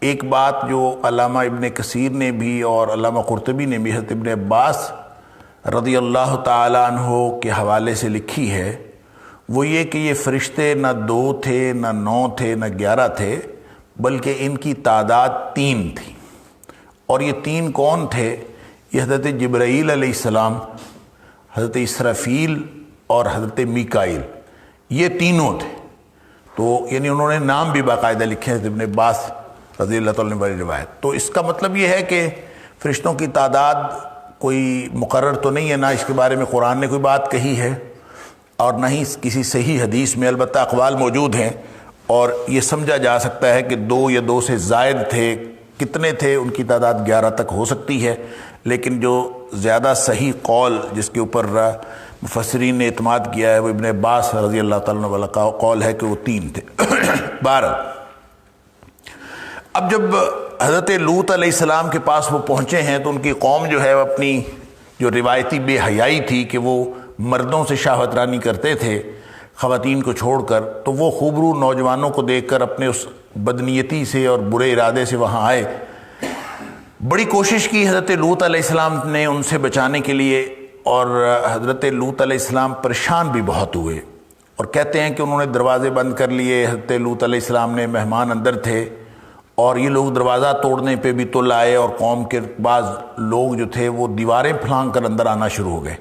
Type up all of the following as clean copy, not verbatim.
ایک بات جو علامہ ابن کثیر نے بھی اور علامہ قرطبی نے بھی حضرت ابن عباس رضی اللہ تعالیٰ عنہ کے حوالے سے لکھی ہے، وہ یہ کہ یہ فرشتے نہ 2 تھے، نہ 9 تھے، نہ 11 تھے، بلکہ ان کی تعداد 3 تھی۔ اور یہ 3 کون تھے؟ یہ حضرت جبرائیل علیہ السلام، حضرت اسرافیل اور حضرت میکائیل، یہ تینوں تھے۔ تو یعنی انہوں نے نام بھی باقاعدہ لکھے ہیں ابن عباس رضی اللہ تعالیٰ عنہ بڑی روایت۔ تو اس کا مطلب یہ ہے کہ فرشتوں کی تعداد کوئی مقرر تو نہیں ہے، نہ اس کے بارے میں قرآن نے کوئی بات کہی ہے اور نہ ہی کسی صحیح حدیث میں، البتہ اقوال موجود ہیں اور یہ سمجھا جا سکتا ہے کہ 2 یا 2 سے زائد تھے۔ کتنے تھے؟ ان کی تعداد 11 تک ہو سکتی ہے، لیکن جو زیادہ صحیح قول جس کے اوپر مفسرین نے اعتماد کیا ہے وہ ابن عباس رضی اللہ تعالیٰ عنہ والا قول ہے کہ وہ 3 تھے۔ 12۔ اب جب حضرت لوط علیہ السلام کے پاس وہ پہنچے ہیں تو ان کی قوم جو ہے اپنی جو روایتی بے حیائی تھی کہ وہ مردوں سے شہوت رانی کرتے تھے خواتین کو چھوڑ کر، تو وہ خوبرو نوجوانوں کو دیکھ کر اپنے اس بدنیتی سے اور برے ارادے سے وہاں آئے۔ بڑی کوشش کی حضرت لوط علیہ السلام نے ان سے بچانے کے لیے، اور حضرت لوط علیہ السلام پریشان بھی بہت ہوئے، اور کہتے ہیں کہ انہوں نے دروازے بند کر لیے۔ حضرت لوط علیہ السلام نے، مہمان اندر تھے اور یہ لوگ دروازہ توڑنے پہ بھی تل آئے، اور قوم کے بعض لوگ جو تھے وہ دیواریں پھلانگ کر اندر آنا شروع ہو گئے۔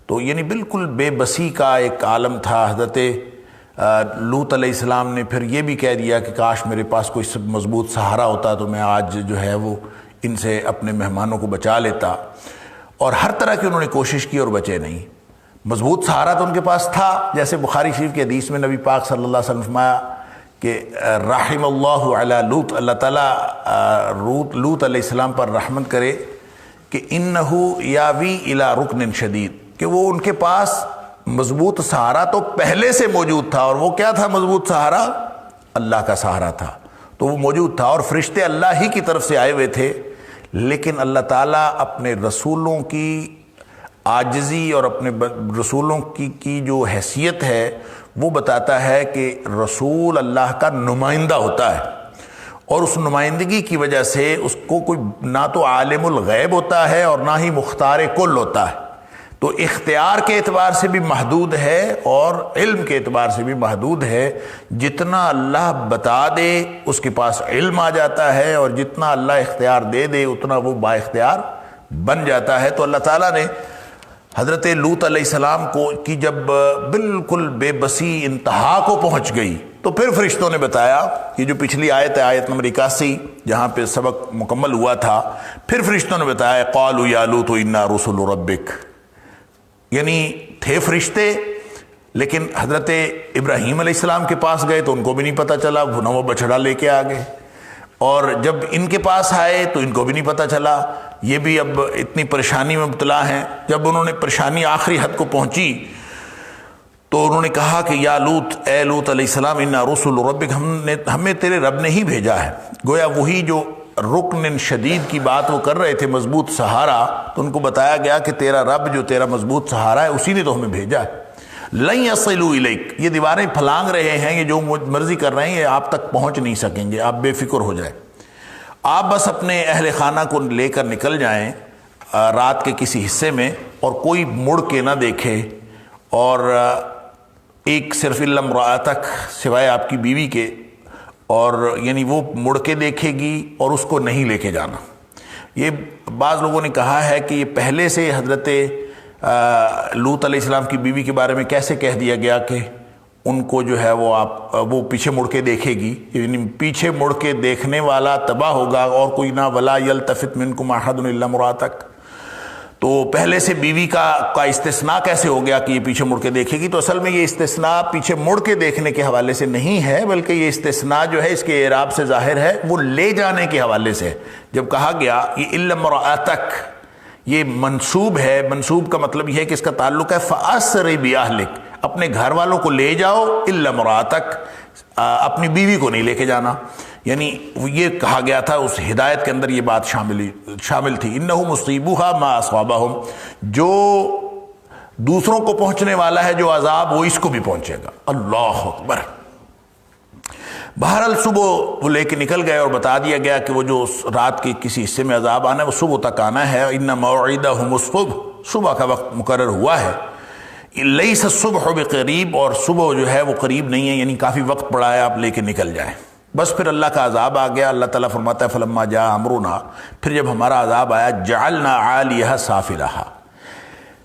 تو یعنی بالکل بے بسی کا ایک عالم تھا۔ حضرت لوط علیہ السلام نے پھر یہ بھی کہہ دیا کہ کاش میرے پاس کوئی مضبوط سہارا ہوتا تو میں آج جو ہے وہ ان سے اپنے مہمانوں کو بچا لیتا، اور ہر طرح کی انہوں نے کوشش کی اور بچے نہیں۔ مضبوط سہارا تو ان کے پاس تھا، جیسے بخاری شریف کی حدیث میں نبی پاک صلی اللہ علیہ وسلم فرمایا کہ رحم اللہ علی لوط، اللہ تعالیٰ لوط علیہ السلام پر رحمت کرے کہ انہو یاوی الی رکن شدید، کہ وہ ان کے پاس مضبوط سہارا تو پہلے سے موجود تھا، اور وہ کیا تھا مضبوط سہارا؟ اللہ کا سہارا تھا، تو وہ موجود تھا، اور فرشتے اللہ ہی کی طرف سے آئے ہوئے تھے۔ لیکن اللہ تعالیٰ اپنے رسولوں کی عاجزی اور اپنے رسولوں کی جو حیثیت ہے وہ بتاتا ہے کہ رسول اللہ کا نمائندہ ہوتا ہے، اور اس نمائندگی کی وجہ سے اس کو کوئی نہ تو عالم الغیب ہوتا ہے اور نہ ہی مختار کل ہوتا ہے، تو اختیار کے اعتبار سے بھی محدود ہے اور علم کے اعتبار سے بھی محدود ہے۔ جتنا اللہ بتا دے اس کے پاس علم آ جاتا ہے، اور جتنا اللہ اختیار دے دے اتنا وہ با اختیار بن جاتا ہے۔ تو اللہ تعالیٰ نے حضرت لوط علیہ السلام کی جب بالکل بے بسی انتہا کو پہنچ گئی تو پھر فرشتوں نے بتایا، یہ جو پچھلی آیت ہے آیت نمبر 81 جہاں پہ سبق مکمل ہوا تھا، پھر فرشتوں نے بتایا قالوا یا لوط انا رسل ربک، یعنی تھے فرشتے لیکن حضرت ابراہیم علیہ السلام کے پاس گئے تو ان کو بھی نہیں پتہ چلا، وہ بچڑا لے کے آ گئے، اور جب ان کے پاس آئے تو ان کو بھی نہیں پتہ چلا، یہ بھی اب اتنی پریشانی میں مبتلا ہیں۔ جب انہوں نے پریشانی آخری حد کو پہنچی تو انہوں نے کہا کہ یا لوط، اے لوط علیہ السلام، انا رسل ربک، ہمیں تیرے رب نے ہی بھیجا ہے۔ گویا وہی جو رکن شدید کی بات وہ کر رہے تھے، مضبوط سہارا، تو ان کو بتایا گیا کہ تیرا رب جو تیرا مضبوط سہارا ہے اسی نے تو ہمیں بھیجا ہے۔ لن یصلوا الیک، یہ دیواریں پھلانگ رہے ہیں، یہ جو مرضی کر رہے ہیں یہ آپ تک پہنچ نہیں سکیں گے، آپ بے فکر ہو جائیں، آپ بس اپنے اہل خانہ کو لے کر نکل جائیں رات کے کسی حصے میں، اور کوئی مڑ کے نہ دیکھے، اور ایک صرف الا امرأتک، سوائے آپ کی بیوی کے، اور یعنی وہ مڑ کے دیکھے گی اور اس کو نہیں لے کے جانا۔ یہ بعض لوگوں نے کہا ہے کہ یہ پہلے سے حضرت لوط علیہ السلام کی بیوی کے بارے میں کیسے کہہ دیا گیا کہ ان کو جو ہے وہ پیچھے مڑ کے دیکھے گی، یعنی پیچھے مڑ کے دیکھنے والا تباہ ہوگا اور کوئی نہ، ولا یلتفت منکم احد الا امرأتک، تو پہلے سے بیوی کا استثناء کیسے ہو گیا کہ یہ پیچھے مڑ کے دیکھے گی؟ تو اصل میں یہ استثناء پیچھے مڑ کے دیکھنے کے حوالے سے نہیں ہے، بلکہ یہ استثناء جو ہے اس کے اعراب سے ظاہر ہے، وہ لے جانے کے حوالے سے۔ جب کہا گیا یہ الا امرأتک، یہ منصوب ہے، منصوب کا مطلب یہ ہے کہ اس کا تعلق ہے فأسر بأہلک، اپنے گھر والوں کو لے جاؤ، الا امرأتک، اپنی بیوی کو نہیں لے کے جانا، یعنی یہ کہا گیا تھا، اس ہدایت کے اندر یہ بات شامل تھی۔ انہ مصیبھا ما اصابہم، جو دوسروں کو پہنچنے والا ہے جو عذاب وہ اس کو بھی پہنچے گا۔ اللہ اکبر۔ بہرحال صبح وہ لے کے نکل گئے اور بتا دیا گیا کہ وہ جو رات کے کسی حصے میں عذاب آنا ہے وہ صبح تک آنا ہے. ان موعدہم الصبح، صبح کا وقت مقرر ہوا ہے. لیس الصبح بقریب، اور صبح جو ہے وہ قریب نہیں ہے، یعنی کافی وقت پڑا ہے، آپ لے کے نکل جائیں. بس پھر اللہ کا عذاب آ گیا. اللہ تعالیٰ فرماتا ہے فلما جاء امرنا، پھر جب ہمارا عذاب آیا جعلنا عالیہا سافلہا،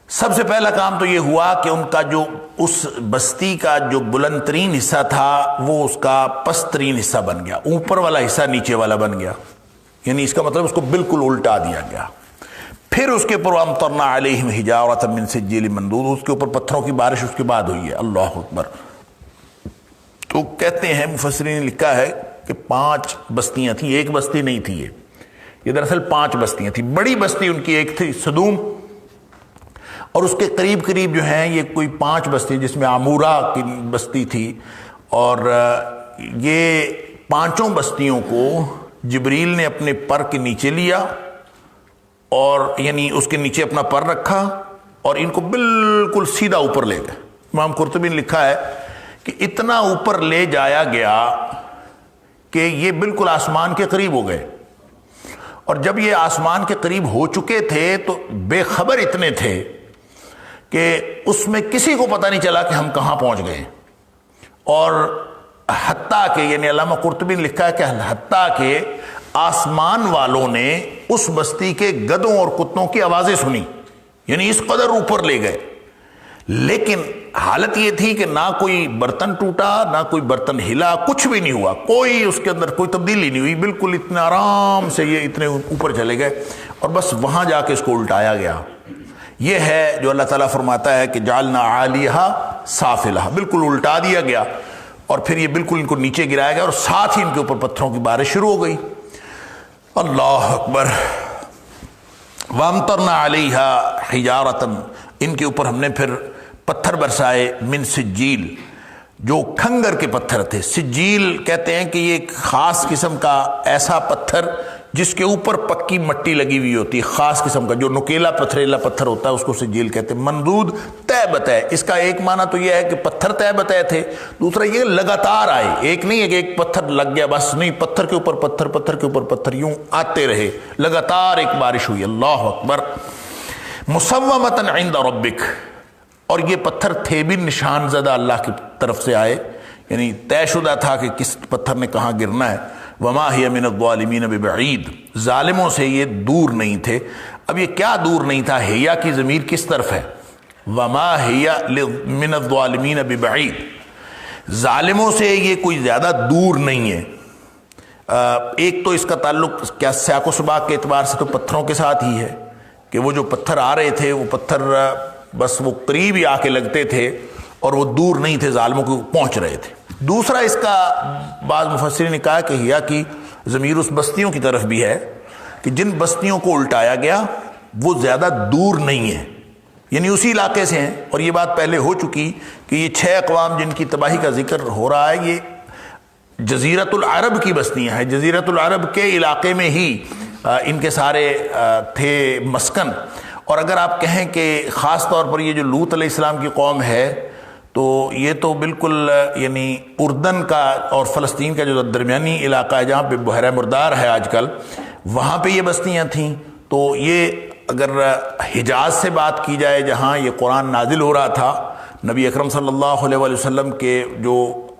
سب سے پہلا کام تو یہ ہوا کہ ان کا جو اس بستی کا جو بلند ترین حصہ تھا وہ اس کا پست ترین حصہ بن گیا، اوپر والا حصہ نیچے والا بن گیا، یعنی اس کا مطلب اس کو بالکل الٹا دیا گیا. پھر اس کے اوپر امطرنا علیہم حجارۃ من سجیل منضود، اس کے اوپر پتھروں کی بارش اس کے بعد ہوئی ہے. اللہ اکبر. تو کہتے ہیں مفسرین نے لکھا ہے کہ 5 بستیاں تھیں، ایک بستی نہیں تھی یہ دراصل 5 بستیاں تھیں. بڑی بستی ان کی ایک تھی سدوم، اور اس کے قریب قریب جو ہیں یہ کوئی 5 بستی جس میں عمورہ کی بستی تھی. اور یہ 5 بستیوں کو جبریل نے اپنے پر کے نیچے لیا، اور یعنی اس کے نیچے اپنا پر رکھا اور ان کو بالکل سیدھا اوپر لے گئے. امام قرطبی نے لکھا ہے کہ اتنا اوپر لے جایا گیا کہ یہ بالکل آسمان کے قریب ہو گئے. اور جب یہ آسمان کے قریب ہو چکے تھے تو بے خبر اتنے تھے کہ اس میں کسی کو پتہ نہیں چلا کہ ہم کہاں پہنچ گئے. اور حتیٰ کہ یعنی علامہ قرطبی نے لکھا ہے کہ حتیٰ کہ آسمان والوں نے اس بستی کے گدوں اور کتوں کی آوازیں سنی، یعنی اس قدر اوپر لے گئے. لیکن حالت یہ تھی کہ نہ کوئی برتن ٹوٹا، نہ کوئی برتن ہلا، کچھ بھی نہیں ہوا، کوئی اس کے اندر کوئی تبدیلی نہیں ہوئی، بالکل اتنے آرام سے یہ اتنے اوپر چلے گئے. اور بس وہاں جا کے اس کو الٹایا گیا. یہ ہے جو اللہ تعالیٰ فرماتا ہے کہ جعلنا عالیہا سافلہا، بالکل الٹا دیا گیا. اور پھر یہ بالکل ان کو نیچے گرایا گیا اور ساتھ ہی ان کے اوپر پتھروں کی بارش شروع ہو گئی. اللہ اکبر. وامطرنا علیہا حجارۃ، ان کے اوپر ہم نے پھر پتھر برسائے من سجیل، جو کھنگر کے پتھر تھے. سجیل کہتے ہیں کہ یہ ایک خاص قسم کا ایسا پتھر جس کے اوپر پکی مٹی لگی ہوئی ہوتی ہے، خاص قسم کا جو نکیلا پتھریلا پتھر ہوتا ہے اس کو سجیل کہتے ہیں. منضود طے بتائے، اس کا ایک معنی تو یہ ہے کہ پتھر طے بتائے تھے، دوسرا یہ لگاتار آئے، ایک نہیں ہے کہ ایک پتھر لگ گیا بس، نہیں، پتھر کے اوپر پتھر، پتھر کے اوپر پتھر، یوں آتے رہے، لگاتار ایک بارش ہوئی. اللہ اکبر. مسومۃ عند ربک، اور یہ پتھر تھے بھی نشان زدہ اللہ کی طرف سے آئے، یعنی طے شدہ تھا کہ کس پتھر نے کہاں گرنا ہے. وما ہی من الظالمین ببعید، ظالموں سے یہ دور نہیں تھے. اب یہ کیا دور نہیں تھا؟ ہیا کی ضمیر کس طرف ہے؟ وما ہی من الظالمین ببعید، ظالموں سے یہ کوئی زیادہ دور نہیں ہے. ایک تو اس کا تعلق کیا سیاق و سباق کے اعتبار سے تو پتھروں کے ساتھ ہی ہے کہ وہ جو پتھر آ رہے تھے وہ پتھر بس وہ قریب ہی آ کے لگتے تھے اور وہ دور نہیں تھے، ظالموں کو پہنچ رہے تھے. دوسرا اس کا بعض مفسرین نے کہا کہ ہیا کی ضمیر اس بستیوں کی طرف بھی ہے کہ جن بستیوں کو الٹایا گیا وہ زیادہ دور نہیں ہے، یعنی اسی علاقے سے ہیں. اور یہ بات پہلے ہو چکی کہ یہ 6 اقوام جن کی تباہی کا ذکر ہو رہا ہے یہ جزیرۃ العرب کی بستیاں ہیں. جزیرۃ العرب کے علاقے میں ہی ان کے سارے تھے مسکن. اور اگر آپ کہیں کہ خاص طور پر یہ جو لوط علیہ السلام کی قوم ہے تو یہ تو بالکل یعنی اردن کا اور فلسطین کا جو درمیانی علاقہ ہے جہاں پہ بحیرہ مردار ہے آج کل، وہاں پہ یہ بستیاں تھیں. تو یہ اگر حجاز سے بات کی جائے جہاں یہ قرآن نازل ہو رہا تھا، نبی اکرم صلی اللہ علیہ وسلم کے جو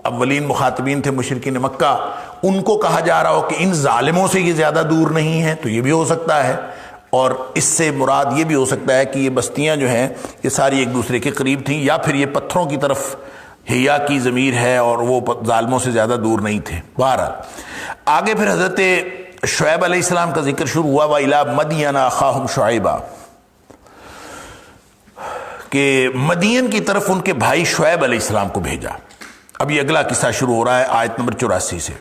اولین مخاطبین تھے مشرکین مکہ، ان کو کہا جا رہا ہو کہ ان ظالموں سے یہ زیادہ دور نہیں ہے، تو یہ بھی ہو سکتا ہے. اور اس سے مراد یہ بھی ہو سکتا ہے کہ یہ بستیاں جو ہیں یہ ساری ایک دوسرے کے قریب تھیں، یا پھر یہ پتھروں کی طرف ہیا کی ضمیر ہے اور وہ ظالموں سے زیادہ دور نہیں تھے. بہرحال آگے پھر حضرت شعیب علیہ السلام کا ذکر شروع ہوا. وَإِلَىٰ مَدْيَنَ أَخَاهُمْ شُعَيْبًا، کہ مدین کی طرف ان کے بھائی شعیب علیہ السلام کو بھیجا. اب یہ اگلا قصہ شروع ہو رہا ہے آیت نمبر 84 سے.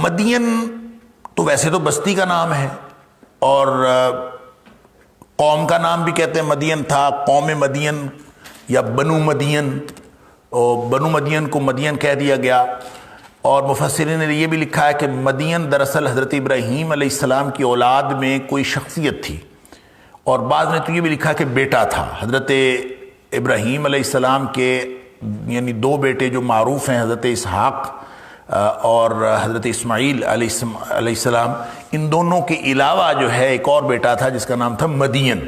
مدین تو ویسے تو بستی کا نام ہے اور قوم کا نام بھی کہتے ہیں مدین تھا، قوم مدین یا بنو مدین، اور بنو مدین کو مدین کہہ دیا گیا. اور مفسرین نے یہ بھی لکھا ہے کہ مدین دراصل حضرت ابراہیم علیہ السلام کی اولاد میں کوئی شخصیت تھی، اور بعض نے تو یہ بھی لکھا کہ بیٹا تھا. حضرت ابراہیم علیہ السلام کے یعنی دو بیٹے جو معروف ہیں حضرت اسحاق اور حضرت اسماعیل علیہ السلام، ان دونوں کے علاوہ جو ہے ایک اور بیٹا تھا جس کا نام تھا مدین۔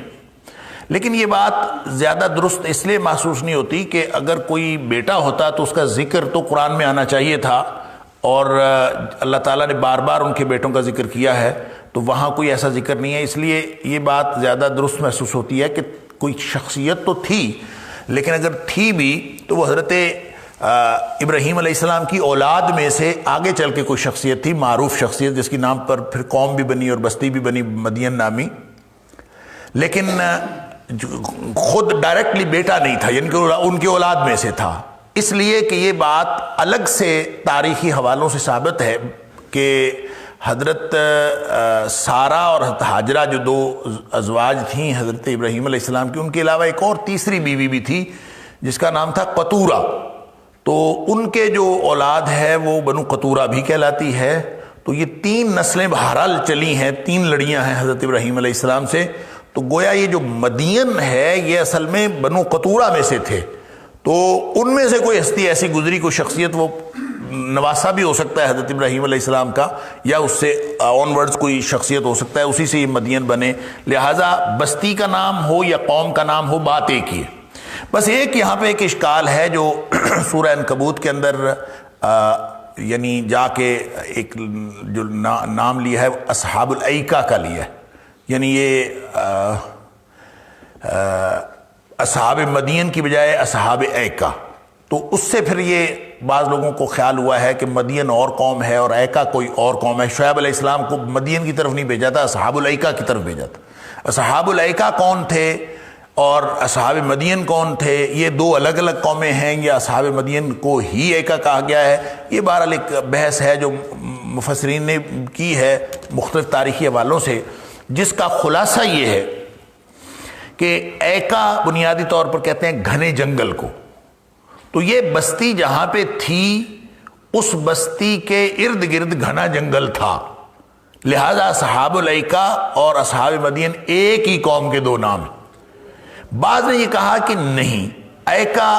لیکن یہ بات زیادہ درست اس لیے محسوس نہیں ہوتی کہ اگر کوئی بیٹا ہوتا تو اس کا ذکر تو قرآن میں آنا چاہیے تھا، اور اللہ تعالیٰ نے بار بار ان کے بیٹوں کا ذکر کیا ہے، تو وہاں کوئی ایسا ذکر نہیں ہے، اس لیے یہ بات زیادہ درست محسوس ہوتی ہے کہ کوئی شخصیت تو تھی، لیکن اگر تھی بھی تو وہ حضرت ابراہیم علیہ السلام کی اولاد میں سے آگے چل کے کوئی شخصیت تھی، معروف شخصیت، جس کی نام پر پھر قوم بھی بنی اور بستی بھی بنی مدین نامی، لیکن خود ڈائریکٹلی بیٹا نہیں تھا، یعنی کہ ان کی اولاد میں سے تھا۔ اس لیے کہ یہ بات الگ سے تاریخی حوالوں سے ثابت ہے کہ حضرت سارہ اور حضرت حاجرہ جو دو ازواج تھیں حضرت ابراہیم علیہ السلام کی، ان کے علاوہ ایک اور تیسری بیوی بھی تھی جس کا نام تھا قطورہ، تو ان کے جو اولاد ہے وہ بنو قطورہ بھی کہلاتی ہے۔ تو یہ تین نسلیں بہرحال چلی ہیں، تین لڑیاں ہیں حضرت ابراہیم علیہ السلام سے، تو گویا یہ جو مدین ہے یہ اصل میں بنو قطورہ میں سے تھے، تو ان میں سے کوئی ہستی ایسی گزری، کوئی شخصیت، وہ نواسا بھی ہو سکتا ہے حضرت ابراہیم علیہ السلام کا، یا اس سے آن ورڈز کوئی شخصیت ہو سکتا ہے، اسی سے یہ مدین بنے، لہٰذا بستی کا نام ہو یا قوم کا نام ہو، بات ایک ہی ہے۔ بس ایک یہاں پہ ایک اشکال ہے جو سورہ عنکبوت کے اندر یعنی جا کے ایک جو نام لیا ہے اصحاب الایکہ کا لیا ہے، یعنی یہ اصحاب مدین کی بجائے اصحاب ایکہ، تو اس سے پھر یہ بعض لوگوں کو خیال ہوا ہے کہ مدین اور قوم ہے اور ایکہ کوئی اور قوم ہے۔ شعیب علیہ السلام کو مدین کی طرف نہیں بھیجا تھا، اصحاب الایکہ کی طرف بھیجا تھا۔ اصحاب الایکہ کون تھے اور اصحاب مدین کون تھے، یہ دو الگ الگ قومیں ہیں یا اصحاب مدین کو ہی ایکہ کہا گیا ہے، یہ بہرحال ایک بحث ہے جو مفسرین نے کی ہے مختلف تاریخی حوالوں سے، جس کا خلاصہ یہ ہے کہ ایکا بنیادی طور پر کہتے ہیں گھنے جنگل کو، تو یہ بستی جہاں پہ تھی اس بستی کے ارد گرد گھنا جنگل تھا، لہذا اصحاب الایکہ اور اصحاب مدین ایک ہی قوم کے دو نام ہیں۔ بعض نے یہ کہا کہ نہیں، ایکا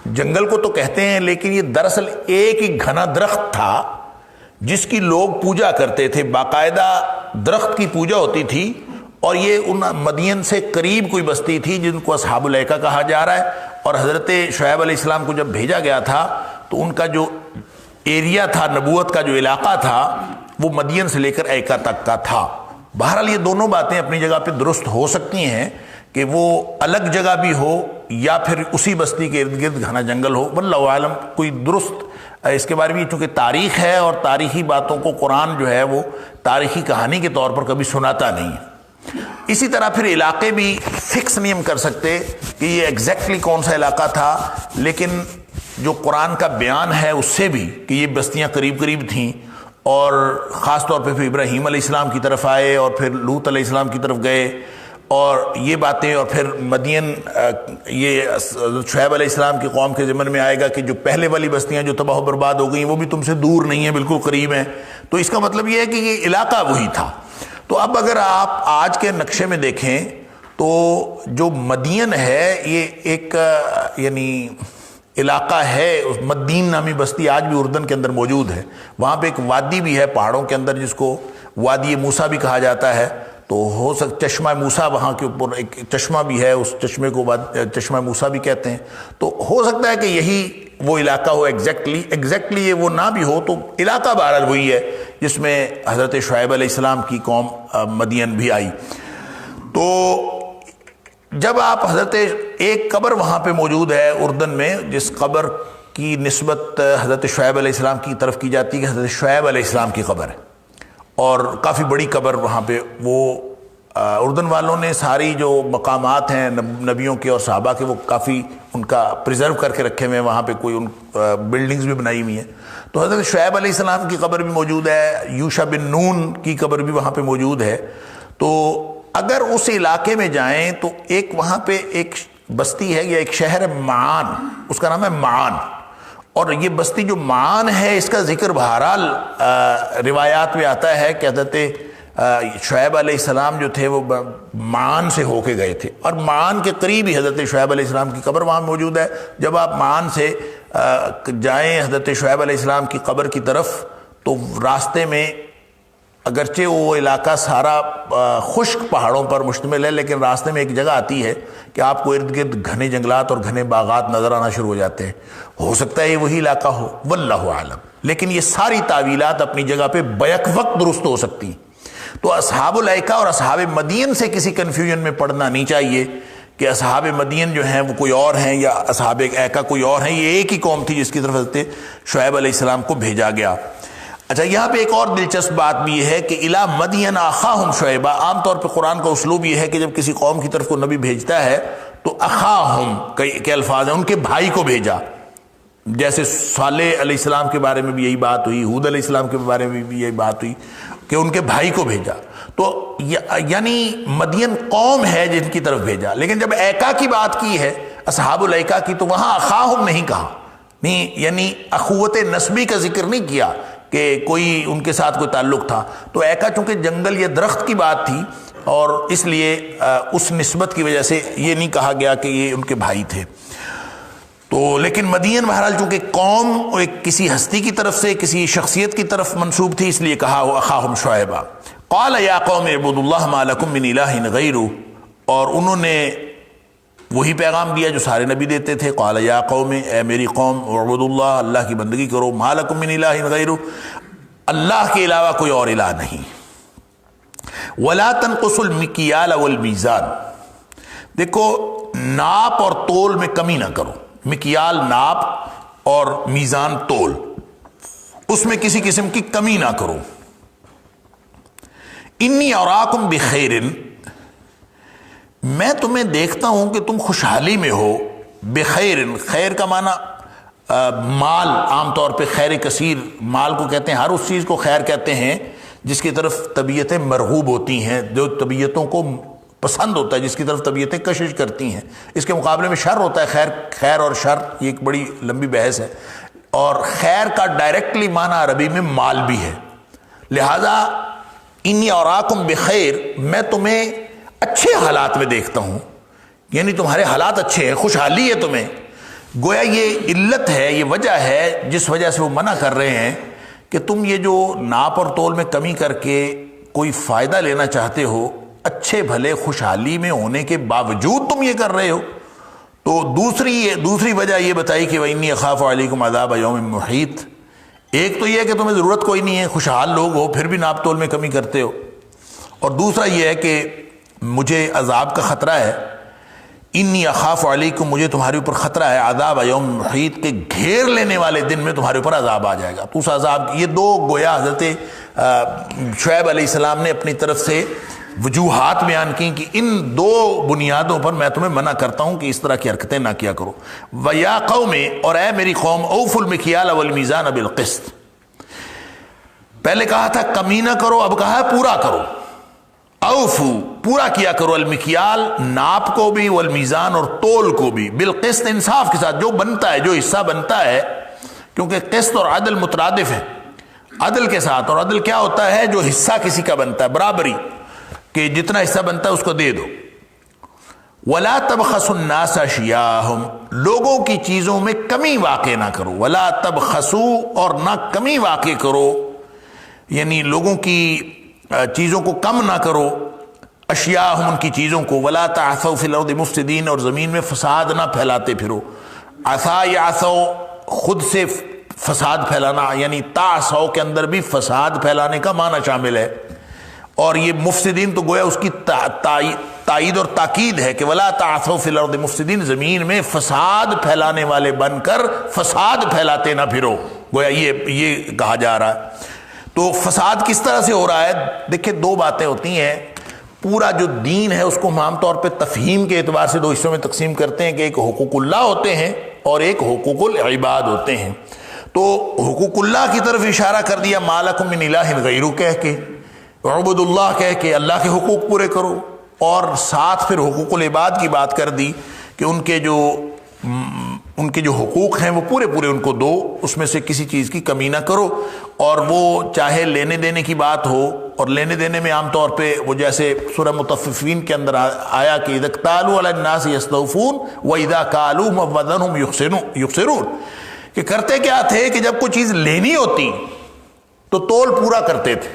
جنگل کو تو کہتے ہیں لیکن یہ دراصل ایک ہی گھنا درخت تھا جس کی لوگ پوجا کرتے تھے، باقاعدہ درخت کی پوجا ہوتی تھی، اور یہ ان مدین سے قریب کوئی بستی تھی جن کو اصحاب الایکہ کہا جا رہا ہے، اور حضرت شعیب علیہ السلام کو جب بھیجا گیا تھا تو ان کا جو ایریا تھا، نبوت کا جو علاقہ تھا، وہ مدین سے لے کر ایکا تک کا تھا۔ بہرحال یہ دونوں باتیں اپنی جگہ پہ درست ہو سکتی ہیں کہ وہ الگ جگہ بھی ہو یا پھر اسی بستی کے ارد گرد گھنا جنگل ہو، واللہ عالم کوئی درست اس کے بارے میں، چونکہ تاریخ ہے اور تاریخی باتوں کو قرآن جو ہے وہ تاریخی کہانی کے طور پر کبھی سناتا نہیں ہے۔ اسی طرح پھر علاقے بھی فکس نہیں ہم کر سکتے کہ یہ ایگزیکٹلی کون سا علاقہ تھا، لیکن جو قرآن کا بیان ہے اس سے بھی کہ یہ بستیاں قریب قریب تھیں، اور خاص طور پہ پھر ابراہیم علیہ السلام کی طرف آئے اور پھر لوط علیہ السلام کی طرف گئے، اور یہ باتیں، اور پھر مدین یہ شعیب علیہ السلام کی قوم کے ذمن میں آئے گا کہ جو پہلے والی بستیاں جو تباہ و برباد ہو گئیں وہ بھی تم سے دور نہیں ہیں، بالکل قریب ہیں، تو اس کا مطلب یہ ہے کہ یہ علاقہ وہی تھا۔ تو اب اگر آپ آج کے نقشے میں دیکھیں تو جو مدین ہے یہ ایک یعنی علاقہ ہے، مدین نامی بستی آج بھی اردن کے اندر موجود ہے، وہاں پہ ایک وادی بھی ہے پہاڑوں کے اندر جس کو وادی موسیٰ بھی کہا جاتا ہے، تو ہو سکتا چشمہ موسیٰ وہاں کے اوپر ایک چشمہ بھی ہے، اس چشمے کو چشمہ موسیٰ بھی کہتے ہیں، تو ہو سکتا ہے کہ یہی وہ علاقہ ہو، ایگزیکٹلی یہ وہ نہ بھی ہو، تو علاقہ بہرحال وہی ہے جس میں حضرت شعیب علیہ السلام کی قوم مدین بھی آئی۔ تو جب آپ حضرت ایک قبر وہاں پہ موجود ہے اردن میں، جس قبر کی نسبت حضرت شعیب علیہ السلام کی طرف کی جاتی ہے کہ حضرت شعیب علیہ السلام کی قبر ہے، اور کافی بڑی قبر وہاں پہ، وہ اردن والوں نے ساری جو مقامات ہیں نبیوں کے اور صحابہ کے وہ کافی ان کا پریزرو کر کے رکھے ہوئے ہیں، وہاں پہ کوئی ان بلڈنگز بھی بنائی ہوئی ہیں، تو حضرت شعیب علیہ السلام کی قبر بھی موجود ہے، یوشع بن نون کی قبر بھی وہاں پہ موجود ہے۔ تو اگر اس علاقے میں جائیں تو ایک وہاں پہ ایک بستی ہے یا ایک شہر ہے معان، اس کا نام ہے معان، اور یہ بستی جو معان ہے اس کا ذکر بہرحال روایات میں آتا ہے کہ حضرت شعیب علیہ السلام جو تھے وہ معان سے ہو کے گئے تھے، اور معان کے قریب ہی حضرت شعیب علیہ السلام کی قبر وہاں موجود ہے۔ جب آپ معان سے جائیں حضرت شعیب علیہ السلام کی قبر کی طرف، تو راستے میں اگرچہ وہ علاقہ سارا خشک پہاڑوں پر مشتمل ہے، لیکن راستے میں ایک جگہ آتی ہے کہ آپ کو ارد گرد گھنے جنگلات اور گھنے باغات نظر آنا شروع ہو جاتے ہیں۔ ہو سکتا ہے یہ وہی علاقہ ہو، واللہ اعلم، لیکن یہ ساری تعویلات اپنی جگہ پہ بیک وقت درست ہو سکتی ہیں۔ تو اصحاب الایکہ اور اصحاب مدین سے کسی کنفیوژن میں پڑنا نہیں چاہیے کہ اصحاب مدین جو ہیں وہ کوئی اور ہیں یا اصحاب ایکہ کوئی اور ہیں۔ یہ ایک ہی قوم تھی جس کی طرف حضرت شعیب علیہ السلام کو بھیجا گیا۔ اچھا، یہاں پہ ایک اور دلچسپ بات بھی یہ ہے کہ الی مدین اخاہم شعیبہ، عام طور پہ قرآن کا اسلوب یہ ہے کہ جب کسی قوم کی طرف کو نبی بھیجتا ہے تو اخاہم کے الفاظ ہیں، ان کے بھائی کو بھیجا۔ جیسے صالح علیہ السلام کے بارے میں بھی یہی بات ہوئی، ہود علیہ السلام کے بارے میں بھی یہی بات ہوئی کہ ان کے بھائی کو بھیجا۔ تو یعنی مدین قوم ہے جن کی طرف بھیجا، لیکن جب ایکا کی بات کی ہے، اصحاب الایکا کی، تو وہاں اخاہم نہیں کہا، نہیں، یعنی اخوت نسبی کا ذکر نہیں کیا کہ کوئی ان کے ساتھ کوئی تعلق تھا۔ تو ایکا چونکہ جنگل یا درخت کی بات تھی، اور اس لیے اس نسبت کی وجہ سے یہ نہیں کہا گیا کہ یہ ان کے بھائی تھے۔ تو لیکن مدین بہرحال چونکہ قوم ایک کسی ہستی کی طرف سے، کسی شخصیت کی طرف منسوب تھی، اس لیے کہا وہ اخاہم شعیبہ۔ قال یا قوم اعبدوا اللہ ما لکم من الہ غیرہ، اور انہوں نے وہی پیغام دیا جو سارے نبی دیتے تھے۔ قال یا قوم، اے میری قوم، اعبدوا اللہ، اللہ کی بندگی کرو، ما لکم من الہ غیرہ، اللہ کے علاوہ کوئی اور الہ نہیں۔ ولا تنقصوا المکیال والمیزان، دیکھو ناپ اور تول میں کمی نہ کرو۔ مکیال ناپ اور میزان تول، اس میں کسی قسم کی کمی نہ کرو۔ انی اراکم بخیر، میں تمہیں دیکھتا ہوں کہ تم خوشحالی میں ہو۔ بخیر، خیر کا معنی مال، عام طور پہ خیر کثیر مال کو کہتے ہیں، ہر اس چیز کو خیر کہتے ہیں جس کی طرف طبیعتیں مرغوب ہوتی ہیں، جو طبیعتوں کو پسند ہوتا ہے، جس کی طرف طبیعتیں کشش کرتی ہیں۔ اس کے مقابلے میں شر ہوتا ہے، خیر اور شر یہ ایک بڑی لمبی بحث ہے، اور خیر کا ڈائریکٹلی معنی عربی میں مال بھی ہے۔ لہذا انی اراکم بخیر، میں تمہیں اچھے حالات میں دیکھتا ہوں، یعنی تمہارے حالات اچھے ہیں، خوشحالی ہے تمہیں۔ گویا یہ علت ہے، یہ وجہ ہے جس وجہ سے وہ منع کر رہے ہیں کہ تم یہ جو ناپ اور تول میں کمی کر کے کوئی فائدہ لینا چاہتے ہو، اچھے بھلے خوشحالی میں ہونے کے باوجود تم یہ کر رہے ہو۔ تو دوسری وجہ یہ بتائی کہ وَإِنِّي أَخَافُ عَلَيْكُمْ عَذَابَ يَوْمٍ مُحِيطٍ، ایک تو یہ ہے کہ تمہیں ضرورت کوئی نہیں ہے، خوشحال لوگ ہو، پھر بھی ناپ تول میں کمی کرتے ہو، اور دوسرا یہ ہے کہ مجھے عذاب کا خطرہ ہے۔ انی اخاف علیکم، مجھے تمہارے اوپر خطرہ ہے، عذاب یوم محیط، کے گھیر لینے والے دن میں تمہارے اوپر عذاب آ جائے گا۔ تو اس عذاب، یہ دو گویا حضرت شعیب علیہ السلام نے اپنی طرف سے وجوہات بیان کی کہ ان دو بنیادوں پر میں تمہیں منع کرتا ہوں کہ اس طرح کی حرکتیں نہ کیا کرو۔ وَيَا قَوْمِ، اور اے میری قوم، أَوْفُوا الْمِكْيَالَ وَالْمِيزَانَ بِالْقِسْطِ، پہلے کہا تھا کمی نہ کرو، اب کہا ہے پورا کرو۔ اوفو، پورا کیا کرو، المکیال، ناپ کو بھی، والمیزان، اور تول کو بھی، بالقسط، انصاف کے ساتھ، جو بنتا ہے، جو حصہ بنتا ہے، کیونکہ قسط اور عدل مترادف ہے، عدل کے ساتھ، اور عدل کیا ہوتا ہے؟ جو حصہ کسی کا بنتا ہے، برابری، کہ جتنا حصہ بنتا ہے اس کو دے دو۔ ولا تبخسوا الناس اشیاءہم، لوگوں کی چیزوں میں کمی واقع نہ کرو۔ ولا تبخسوا، اور نہ کمی واقع کرو، یعنی لوگوں کی چیزوں کو کم نہ کرو، اشیاءہم، ان کی چیزوں کو۔ ولا تعثوا فی الارض مفسدین، اور زمین میں فساد نہ پھیلاتے پھرو۔ عثا یعثو، خود سے فساد پھیلانا، یعنی تعثو کے اندر بھی فساد پھیلانے کا معنی شامل ہے، اور یہ مفسدین تو گویا اس کی تائید اور تاکید ہے کہ ولا تعثوا فی الارض مفسدین، زمین میں فساد پھیلانے والے بن کر فساد پھیلاتے نہ پھرو، گویا یہ کہا جا رہا ہے۔ تو فساد کس طرح سے ہو رہا ہے؟ دیکھیں، دو باتیں ہوتی ہیں۔ پورا جو دین ہے اس کو ہم عام طور پہ تفہیم کے اعتبار سے دو حصوں میں تقسیم کرتے ہیں کہ ایک حقوق اللہ ہوتے ہیں اور ایک حقوق العباد ہوتے ہیں۔ تو حقوق اللہ کی طرف اشارہ کر دیا، ما لکم من الہ غیرہ کہہ کے، عبد اللہ کہہ کے اللہ کے حقوق پورے کرو، اور ساتھ پھر حقوق العباد کی بات کر دی کہ ان کے جو حقوق ہیں وہ پورے ان کو دو، اس میں سے کسی چیز کی کمی نہ کرو، اور وہ چاہے لینے دینے کی بات ہو اور لینے دینے میں عام طور پہ وہ جیسے سورہ مطففین کے اندر آیا کہ اذا اکتالوا علی الناس یستوفون واذا کالوہم او وزنہم یخسرون، کہ کرتے کیا تھے کہ جب کوئی چیز لینی ہوتی تو تول پورا کرتے تھے،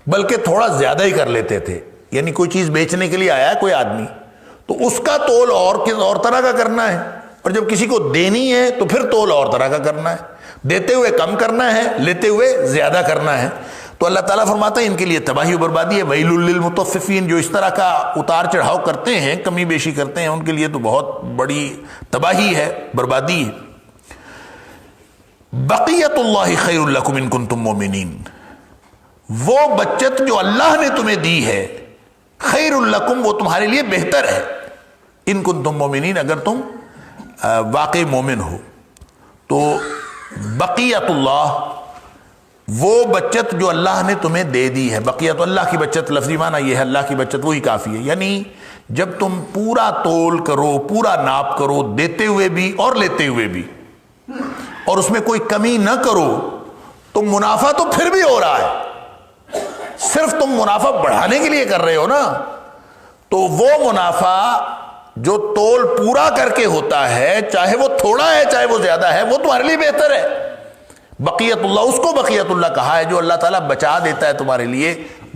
بلکہ تھوڑا زیادہ ہی کر لیتے تھے. یعنی کوئی چیز بیچنے کے لیے آیا ہے کوئی آدمی تو اس کا تول اور طرح کا کرنا ہے، اور جب کسی کو دینی ہے تو پھر تول اور طرح کا کرنا ہے، دیتے ہوئے کم کرنا ہے، لیتے ہوئے زیادہ کرنا ہے. تو اللہ تعالیٰ فرماتا ہے ان کے لیے تباہی و بربادی ہے. ویل للمطففین، جو اس طرح کا اتار چڑھاؤ کرتے ہیں، کمی بیشی کرتے ہیں، ان کے لیے تو بہت بڑی تباہی ہے، بربادی ہے. بقیت اللہ خیر لکم ان کنتم مومنین، وہ بچت جو اللہ نے تمہیں دی ہے، خیر لکم، وہ تمہارے لیے بہتر ہے، ان کنتم مومنین، اگر تم واقعی مومن ہو. تو بقیت اللہ، وہ بچت جو اللہ نے تمہیں دے دی ہے. بقیت اللہ کی بچت، لفظی معنی یہ ہے اللہ کی بچت وہی کافی ہے. یعنی جب تم پورا تول کرو، پورا ناپ کرو، دیتے ہوئے بھی اور لیتے ہوئے بھی، اور اس میں کوئی کمی نہ کرو، تو منافع تو پھر بھی ہو رہا ہے. صرف تم منافع بڑھانے کے لیے کر رہے ہو نا، تو وہ منافع جو تول پورا کر کے ہوتا ہے، چاہے وہ تھوڑا ہے چاہے وہ زیادہ ہے، وہ تمہارے لیے بہتر ہے. بقیت اللہ، اس کو بقیت اللہ کہا ہے جو اللہ تعالیٰ بچا دیتا ہے تمہارے لیے.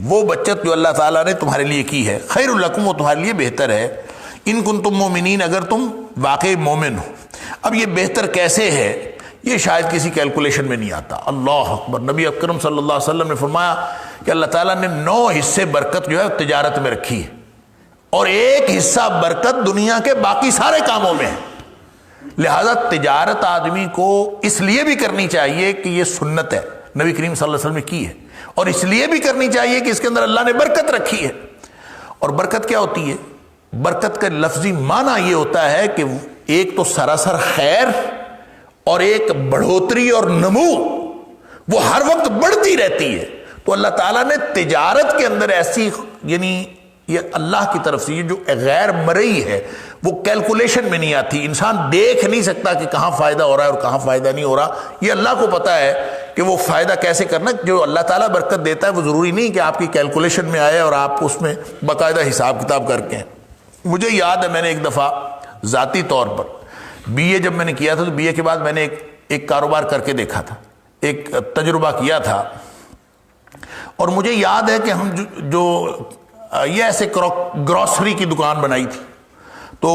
وہ بچت جو اللہ تعالیٰ نے تمہارے لیے کی ہے، خیر لکم، وہ تمہارے لیے بہتر ہے، ان کنتم مومنین، اگر تم واقعی مومن ہو. اب یہ بہتر کیسے ہے، یہ شاید کسی کیلکولیشن میں نہیں آتا. اللہ اکبر. نبی اکرم صلی اللہ علیہ وسلم نے فرمایا کہ اللہ تعالیٰ نے 9 حصے برکت جو ہے تجارت میں رکھی ہے، اور 1 حصہ برکت دنیا کے باقی سارے کاموں میں ہے. لہذا تجارت آدمی کو اس لیے بھی کرنی چاہیے کہ یہ سنت ہے، نبی کریم صلی اللہ علیہ وسلم نے کی ہے، اور اس لیے بھی کرنی چاہیے کہ اس کے اندر اللہ نے برکت رکھی ہے. اور برکت کیا ہوتی ہے؟ برکت کا لفظی معنی یہ ہوتا ہے کہ ایک تو سراسر خیر، اور ایک بڑھوتری اور نمو، وہ ہر وقت بڑھتی رہتی ہے. تو اللہ تعالیٰ نے تجارت کے اندر ایسی، یعنی یہ اللہ کی طرف سے، یہ جو غیر مرئی ہے، وہ کیلکولیشن میں نہیں آتی. انسان دیکھ نہیں سکتا کہ کہاں فائدہ ہو رہا ہے اور کہاں فائدہ نہیں ہو رہا. یہ اللہ کو پتا ہے کہ وہ فائدہ کیسے کرنا. جو اللہ تعالیٰ برکت دیتا ہے وہ ضروری نہیں کہ آپ کی کیلکولیشن میں آئے اور آپ اس میں باقاعدہ حساب کتاب کر کے. مجھے یاد ہے میں نے ایک دفعہ ذاتی طور پر بی اے جب میں نے کیا تھا، تو بی اے کے بعد میں نے ایک کاروبار کر کے دیکھا تھا، ایک تجربہ کیا تھا. اور مجھے یاد ہے کہ ہم جو یہ ایسے گروسری کی دکان بنائی تھی، تو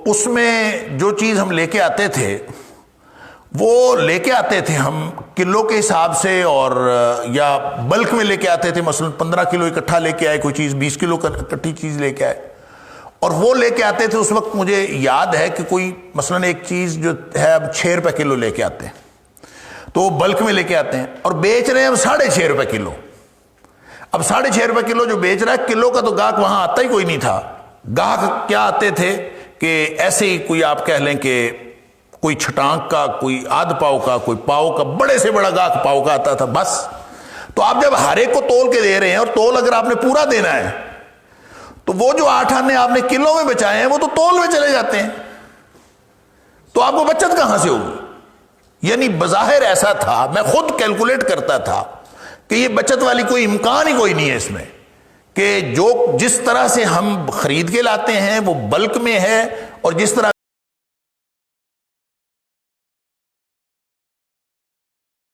اس میں جو چیز ہم لے کے آتے تھے، وہ لے کے آتے تھے ہم کلو کے حساب سے، اور یا بلک میں لے کے آتے تھے. مثلا 15 کلو اکٹھا لے کے آئے کوئی چیز، 20 کلو اکٹھی چیز لے کے آئے، اور وہ لے کے آتے تھے. اس وقت مجھے یاد ہے کہ کوئی مثلا ایک چیز جو ہے اب 6 روپے کلو لے کے آتے ہیں، تو وہ بلک میں لے کے آتے ہیں اور بیچ رہے ہیں اب 6.5 روپے کلو. اب 6.5 روپے کلو جو بیچ رہا ہے، کلو کا تو گاہک وہاں آتا ہی کوئی نہیں تھا. گاہک کیا آتے تھے کہ ایسے ہی کوئی آپ کہہ لیں کہ کوئی چھٹانک کا، کوئی آدھ پاؤ کا، کوئی پاؤ کا، بڑے سے بڑا گاہک پاؤ کا آتا تھا بس. تو آپ جب ہر ایک کو تول کے دے رہے ہیں، اور تول اگر آپ نے پورا دینا ہے، تو وہ جو 8 آنے آپ نے کلو میں بچائے ہیں وہ تو تول میں چلے جاتے ہیں. تو آپ کو بچت کہاں سے ہوگی؟ یعنی بظاہر ایسا تھا، میں خود کیلکولیٹ کرتا تھا کہ یہ بچت والی کوئی امکان ہی کوئی نہیں ہے اس میں، کہ جو جس طرح سے ہم خرید کے لاتے ہیں وہ بلک میں ہے، اور جس طرح